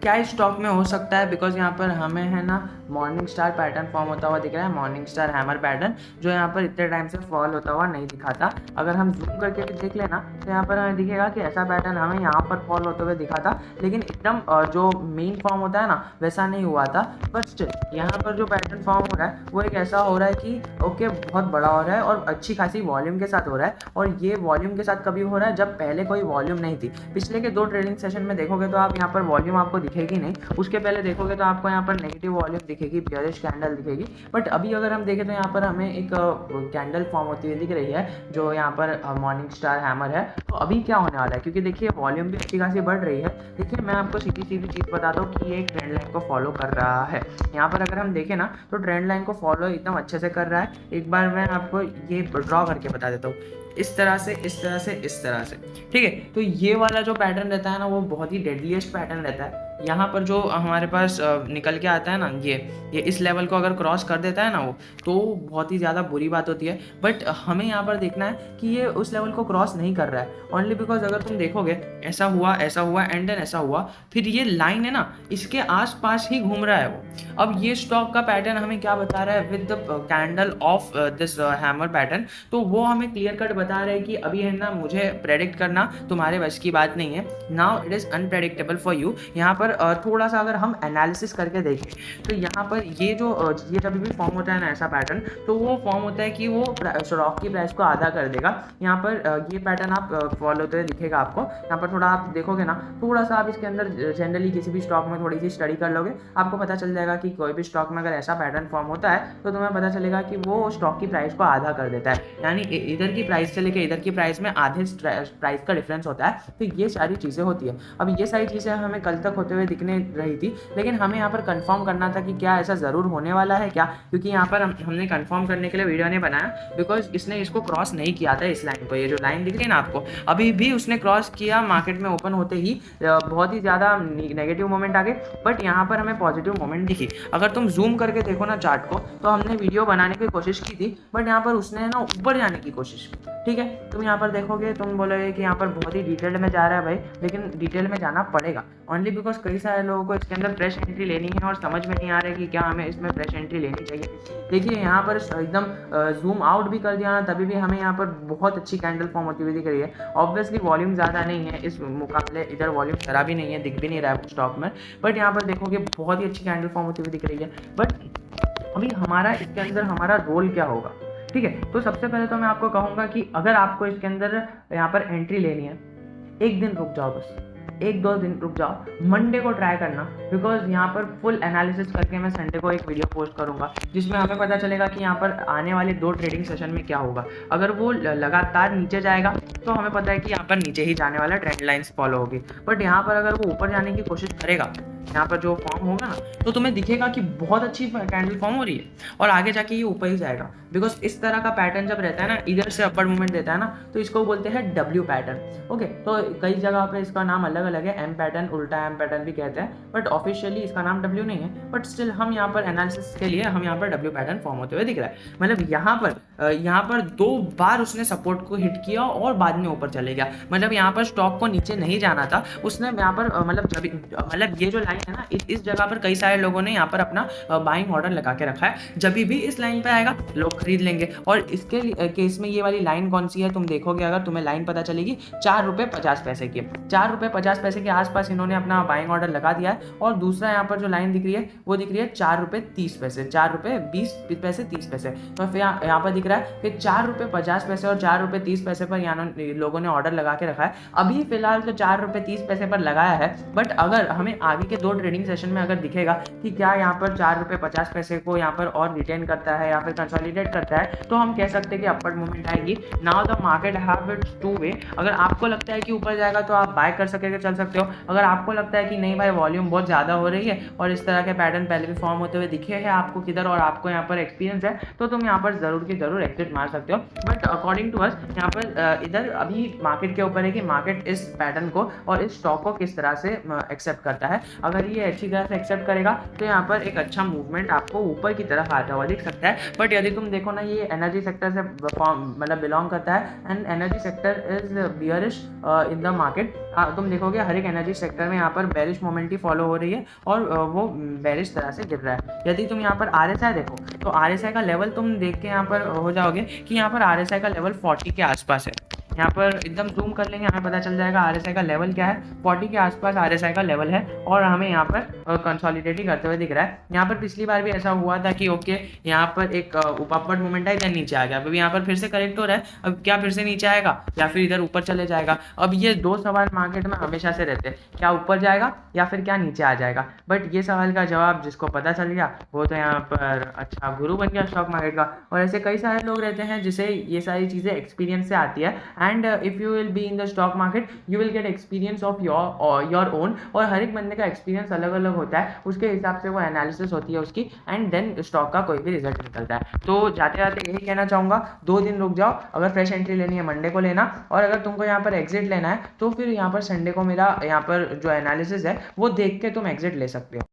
क्या इस स्टॉक में हो सकता है, बिकॉज यहाँ पर हमें है ना मॉर्निंग स्टार पैटर्न फॉर्म होता हुआ दिख रहा है, मॉर्निंग स्टार हैमर पैटर्न, जो यहाँ पर इतने टाइम से फॉल होता हुआ नहीं दिखा था। अगर हम जूम करके भी देख लेना तो यहाँ पर हमें दिखेगा कि ऐसा पैटर्न हमें यहाँ पर फॉल होते हुए दिखा था, लेकिन एकदम जो मेन फॉर्म होता है ना वैसा नहीं हुआ था। बट स्टिल यहाँ पर जो पैटर्न फॉर्म हो रहा है वो एक ऐसा हो रहा है कि ओके बहुत बड़ा हो रहा है और अच्छी खासी वॉल्यूम के साथ हो रहा है। और ये वॉल्यूम के साथ कभी हो रहा है जब पहले कोई वॉल्यूम नहीं थी। पिछले के 2 ट्रेडिंग सेशन में देखोगे तो आप यहाँ पर वॉल्यूम आपको दिखेगी नहीं, उसके पहले देखोगे तो आपको यहाँ पर नेगेटिव वॉल्यूम दिखेगी, बियरिश कैंडल दिखेगी। बट अभी अगर हम देखें तो यहाँ पर हमें एक कैंडल फॉर्म होती हुई दिख रही है जो यहाँ पर मॉर्निंग स्टार हैमर है। तो अभी क्या होने वाला है, क्योंकि देखिए वॉल्यूम भी अच्छी खासी बढ़ रही है। देखिए मैं आपको सीधी सीधी चीज़ बताता हूँ कि ये एक ट्रेंड लाइन को फॉलो कर रहा है। यहाँ पर अगर हम देखें ना तो ट्रेंड लाइन को फॉलो एकदम अच्छे से कर रहा है। एक बार मैं आपको ये ड्रॉ करके बता देता हूँ, इस तरह से इस तरह से इस तरह से, ठीक है। तो ये वाला जो पैटर्न रहता है ना वो बहुत ही डेडलीस्ट पैटर्न रहता है। यहाँ पर जो हमारे पास निकल के आता है ना ये इस लेवल को अगर क्रॉस कर देता है ना वो, तो बहुत ही ज़्यादा बुरी बात होती है। बट हमें यहाँ पर देखना है कि ये उस लेवल को क्रॉस नहीं कर रहा है, ओनली बिकॉज अगर तुम देखोगे ऐसा हुआ एंड देन ऐसा हुआ, फिर ये लाइन है ना इसके आसपास ही घूम रहा है वो। अब ये स्टॉक का पैटर्न हमें क्या बता रहा है with the candle of this hammer pattern, तो वो हमें क्लियर कट बता रहे हैं कि अभी है ना मुझे प्रेडिक्ट करना तुम्हारे बस की बात नहीं है। Now it is unpredictable for you. यहाँ पर थोड़ा सा अगर हम एनालिसिस करके देखें तो यहाँ पर ये जब भी फॉर्म होता है ना ऐसा पैटर्न, तो वो फॉर्म होता है कि वो स्टॉक की प्राइस को आधा कर देगा। यहाँ पर ये पैटर्न आप फॉलो होते हुए दिखेगा आपको। यहाँ पर थोड़ा आप देखोगे ना, थोड़ा सा आप इसके अंदर जनरली किसी भी स्टॉक में थोड़ी सी स्टडी कर लोगे, आपको पता चल जाएगा कि कोई भी स्टॉक में अगर ऐसा पैटर्न फॉर्म होता है तो तुम्हें पता चलेगा कि वो स्टॉक की प्राइस को आधा कर देता है। यानी इधर की प्राइस से लेकर इधर की प्राइस में आधे प्राइस का डिफरेंस होता है। तो ये सारी चीज़ें होती है। अब ये सारी चीज़ें हमें कल तक होते हुए दिखने रही थी, लेकिन हमें यहाँ पर कंफर्म करना था कि क्या ऐसा ज़रूर होने वाला है क्या, क्योंकि यहाँ पर हमने कंफर्म करने के लिए वीडियो नहीं बनाया, बिकॉज इसने इसको क्रॉस नहीं किया था इस लाइन को। ये जो लाइन दिख रही है ना आपको, अभी भी उसने क्रॉस किया मार्केट में ओपन होते ही, बहुत ही ज़्यादा नेगेटिव मोमेंट आ गए, बट यहाँ पर हमें पॉजिटिव मोमेंट दिखी। अगर तुम जूम करके देखो ना चार्ट को, तो हमने वीडियो बनाने की कोशिश की थी, बट यहाँ पर उसने ना ऊपर जाने की कोशिश की, ठीक है। तुम यहाँ पर देखोगे, तुम बोलोगे कि यहाँ पर बहुत ही डिटेल में जा रहा है भाई, लेकिन डिटेल में जाना पड़ेगा ओनली बिकॉज कई सारे लोगों को इसके अंदर फ्रेश एंट्री लेनी है और समझ में नहीं आ रहा है कि क्या हमें इसमें फ्रेश एंट्री लेनी चाहिए। देखिए यहाँ पर एकदम जूम आउट भी कर दिया ना, तभी भी हमें यहाँ पर बहुत अच्छी कैंडल फॉर्म होती हुई दिख रही है। ऑब्वियसली वॉल्यूम ज़्यादा नहीं है इस मुकाबले, इधर वॉल्यूम ज़रा भी नहीं है, दिख भी नहीं रहा है स्टॉक में, बट यहाँ पर देखोगे बहुत ही अच्छी कैंडल फॉर्म होती हुई दिख रही है। बट अभी हमारा इसके अंदर हमारा रोल क्या होगा, ठीक है। तो सबसे पहले तो मैं आपको कहूँगा कि अगर आपको इसके अंदर यहाँ पर एंट्री लेनी है, एक दिन रुक जाओ, बस 1-2 दिन रुक जाओ, मंडे को ट्राई करना, बिकॉज यहाँ पर फुल एनालिसिस करके मैं संडे को एक वीडियो पोस्ट करूँगा जिसमें हमें पता चलेगा कि यहाँ पर आने वाले 2 ट्रेडिंग सेशन में क्या होगा। अगर वो लगातार नीचे जाएगा तो हमें पता है कि यहाँ पर नीचे ही जाने वाला ट्रेंड लाइन्स फॉलो होगी। बट यहाँ पर अगर वो ऊपर जाने की कोशिश करेगा, यहाँ पर जो फॉर्म होगा ना, तो तुम्हें दिखेगा कि बहुत अच्छी कैंडल फॉर्म हो रही है और आगे जाके ये ऊपर ही जाएगा। बिकॉज इस तरह का पैटर्न जब रहता है ना, इधर से अपवर्ड मूवमेंट देता है ना, तो इसको बोलते हैं डब्ल्यू पैटर्न। ओके, तो कई जगह पे इसका नाम अलग अलग है, एम पैटर्न, उल्टा एम पैटर्न भी कहते हैं, बट ऑफिशियली इसका नाम डब्ल्यू नहीं है। बट स्टिल हम यहाँ पर एनालिसिस के लिए हम यहाँ पर डब्ल्यू पैटर्न फॉर्म होते हुए दिख रहा है। मतलब यहाँ पर 2 बार उसने सपोर्ट को हिट किया और बाद में ऊपर चले गया। मतलब यहाँ पर स्टॉक को नीचे नहीं जाना था, उसने यहाँ पर मतलब ये जो लाइन है ना, इस जगह पर कई सारे लोगों ने यहाँ पर अपना बाइंग ऑर्डर लगा के रखा है। जब भी इस लाइन पे आएगा लोग खरीद लेंगे। और इसके केस में ये वाली लाइन कौन सी है, तुम देखोगे अगर तुम्हें लाइन पता चलेगी, 4 रुपये 50 पैसे की, 4 रुपये 50 पैसे के आसपास इन्होंने अपना बाइंग ऑर्डर लगा दिया है। और दूसरा यहाँ पर जो लाइन दिख रही है वो दिख रही है 4 रुपये 30 पैसे, 4 रुपये 20 पैसे 30 पैसे। तो फिर यहाँ पर दिख रहा है कि 4 रुपये 50 पैसे और 4 रुपये 30 पैसे पर यहाँ लोगों ने ऑर्डर लगा के रखा है। अभी फिलहाल तो 4 रुपये 30 पैसे पर लगाया है, बट अगर हमें आगे के 2 ट्रेडिंग सेशन में अगर दिखेगा कि क्या यहाँ पर 4 रुपये 50 पैसे को यहाँ पर और रिटेन करता है या फिर कंसोलिडेट करता है, तो हम कह सकते हैं कि अपवर्ड मूवमेंट आएगी। Now the market have it's 2 वे। अगर आपको लगता है कि ऊपर जाएगा तो आप बाय कर सकेंगे, चल सकते हो। अगर आपको लगता है कि नहीं भाई वॉल्यूम बहुत ज़्यादा हो रही है और इस तरह के पैटर्न पहले भी फॉर्म होते हुए दिखे हैं आपको किधर, और आपको यहाँ पर एक्सपीरियंस है, तो तुम यहाँ पर ज़रूर की ज़रूर एग्जिट मार सकते हो। बट अकॉर्डिंग टू अस यहाँ पर इधर अभी मार्केट के ऊपर है कि मार्केट इस पैटर्न को और इस स्टॉक को किस तरह से एक्सेप्ट करता है। अगर ये अच्छी तरह से एक्सेप्ट करेगा तो यहाँ पर एक अच्छा मूवमेंट आपको ऊपर की तरफ आता हुआ दिख सकता है। बट यदि तुम देखो ना, ये एनर्जी सेक्टर से मतलब बिलोंग करता है and energy sector is bearish in the market. तुम देखोगे हर एक एनर्जी सेक्टर में यहाँ पर बेरिश मोमेंट ही फॉलो हो रही है और वो बेरिश तरह से गिर रहा है। यदि तुम यहाँ पर RSI देखो तो RSI का लेवल तुम देख के यहाँ पर हो जाओगे कि यहाँ पर RSI का लेवल 40 के आसपास है। यहाँ पर एकदम जूम कर लेंगे, हमें पता चल जाएगा RSI का लेवल क्या है, 40 के आसपास RSI का लेवल है और हमें यहाँ पर कंसोलिडेट करते हुए दिख रहा है। यहाँ पर पिछली बार भी ऐसा हुआ था कि ओके यहाँ पर एक अपवर्ड मूवमेंट है, इधर नीचे आ गया, अभी यहाँ पर फिर से करेक्ट हो रहा है, अब क्या फिर से नीचे आएगा या फिर इधर ऊपर चले जाएगा। अब ये दो सवाल मार्केट में हमेशा से रहते हैं, क्या ऊपर जाएगा या फिर क्या नीचे आ जाएगा। बट ये सवाल का जवाब जिसको पता चल गया वो तो यहाँ पर अच्छा गुरु बन गया स्टॉक मार्केट का। और ऐसे कई सारे लोग रहते हैं जिसे ये सारी चीज़ें एक्सपीरियंस से आती है and if you will be in the stock market you will get experience of your own. और हर एक बंदे का एक्सपीरियंस अलग अलग होता है, उसके हिसाब से वो एनालिसिस होती है उसकी एंड देन स्टॉक का कोई भी रिजल्ट निकलता है। तो जाते जाते यही कहना चाहूँगा, 2 दिन रुक जाओ, अगर फ्रेश एंट्री लेनी है मंडे को लेना, और अगर तुमको यहाँ पर एग्जिट लेना है तो फिर यहाँ पर संडे को मेरा यहाँ पर जो एनालिसिस है वो देख के तुम एग्जिट ले सकते हो।